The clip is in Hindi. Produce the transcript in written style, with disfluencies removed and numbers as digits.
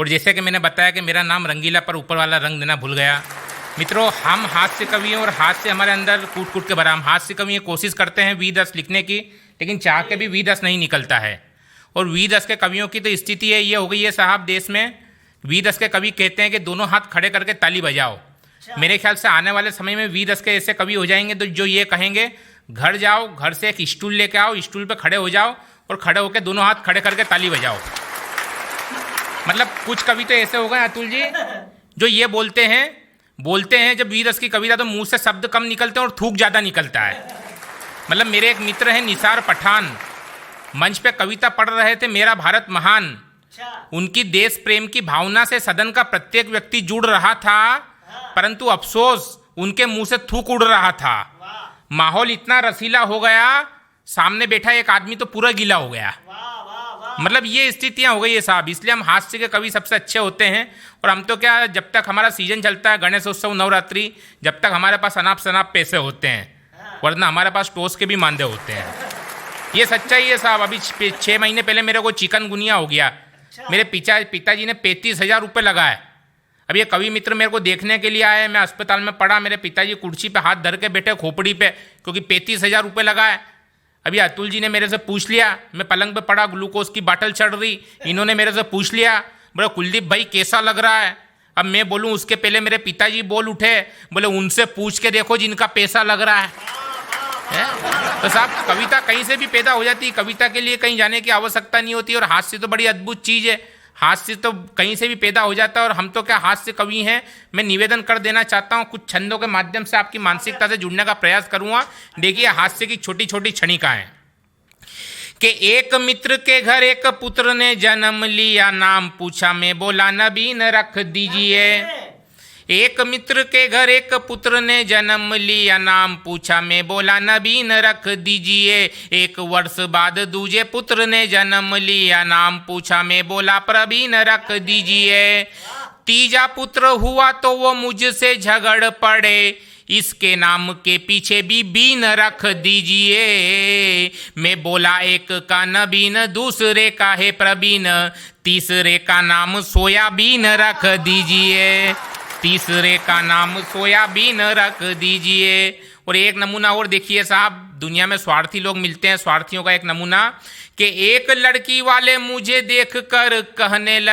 और जैसे कि मैंने बताया कि मेरा नाम रंगीला पर ऊपर वाला रंग देना भूल गया। मित्रों, हम हास्य कवि हैं और हास्य हमारे अंदर कूट कूट के भरा। हम हास्य कवि कोशिश करते हैं वी10 लिखने की, लेकिन चाह के भी वी10 नहीं निकलता है। और वी10 के कवियों की तो स्थिति है ये हो गई है साहब देश में, वी10 के कवि कहते हैं कि दोनों हाथ खड़े करके ताली बजाओ। मेरे ख्याल से आने वाले समय में वी10 के ऐसे कवि हो जाएंगे तो जो ये कहेंगे घर जाओ, घर से एक स्टूल लेके आओ, स्टूल पे खड़े हो जाओ और खड़े होकर दोनों हाथ खड़े करके ताली बजाओ। मतलब कुछ कवि तो ऐसे हो गए अतुल जी जो ये बोलते हैं जब वी10 की कविता तो मुंह से शब्द कम निकलते हैं और थूक ज़्यादा निकलता है। मतलब मेरे एक मित्र हैं निसार पठान, मंच पे कविता पढ़ रहे थे मेरा भारत महान। उनकी देश प्रेम की भावना से सदन का प्रत्येक व्यक्ति जुड़ रहा था, परंतु अफसोस उनके मुंह से थूक उड़ रहा था। माहौल इतना रसीला हो गया, सामने बैठा एक आदमी तो पूरा गीला हो गया। मतलब ये स्थितियां हो गई है साहब। इसलिए हम हास्य के कवि सबसे अच्छे होते हैं। और हम तो क्या, जब तक हमारा सीजन चलता है गणेश उत्सव नवरात्रि, जब तक हमारे पास अनाप शनाप पैसे होते हैं, वरना हमारे पास टोस के भी मांदे होते हैं। ये सच्चाई है साहब। अभी 6 महीने पहले मेरे को चिकनगुनिया हो गया। मेरे पिताजी ने 35,000 रुपये लगाए। अब ये कवि मित्र मेरे को देखने के लिए आए, मैं अस्पताल में पड़ा, मेरे पिताजी कुर्सी पे हाथ धर के बैठे खोपड़ी पे, क्योंकि 35,000 रुपये लगाए। अभी अतुल जी ने मेरे से पूछ लिया, मैं पलंग पे पड़ा, ग्लूकोज की बाटल चढ़ रही, इन्होंने मेरे से पूछ लिया, बोले कुलदीप भाई कैसा लग रहा है। अब मैं बोलूँ उसके पहले मेरे पिताजी बोल उठे, बोले उनसे पूछ के देखो जिनका पैसा लग रहा है। तो साहब कविता कहीं से भी पैदा हो जाती है, कविता के लिए कहीं जाने की आवश्यकता नहीं होती। और हास्य तो बड़ी अद्भुत चीज़ है, हास्य तो कहीं से भी पैदा हो जाता है। और हम तो क्या हास्य कवि हैं। मैं निवेदन कर देना चाहता हूँ, कुछ छंदों के माध्यम से आपकी मानसिकता से जुड़ने का प्रयास करूँगा। देखिए हास्य की छोटी छोटी क्षणिकाएं कि एक मित्र के घर एक पुत्र ने जन्म लिया, नाम पूछा, मैं बोला नबीन रख दीजिए। एक मित्र के घर एक पुत्र ने जन्म लिया, नाम पूछा, मैं बोला नबीन रख दीजिए। 1 वर्ष बाद दूजे पुत्र ने जन्म लिया, नाम पूछा, मैं बोला प्रवीण रख दीजिए। तीजा पुत्र हुआ तो वो मुझसे झगड़ पड़े, इसके नाम के पीछे भी बीन रख दीजिए। मैं बोला एक का नबीन, दूसरे का है प्रवीण, तीसरे का नाम सोयाबीन रख दीजिए। तीसरे का नाम सोयाबीन रख दीजिए। और एक नमूना और देखिए साहब, दुनिया में स्वार्थी लोग मिलते हैं, स्वार्थियों का एक नमूना कि एक लड़की वाले मुझे देखकर कहने लगे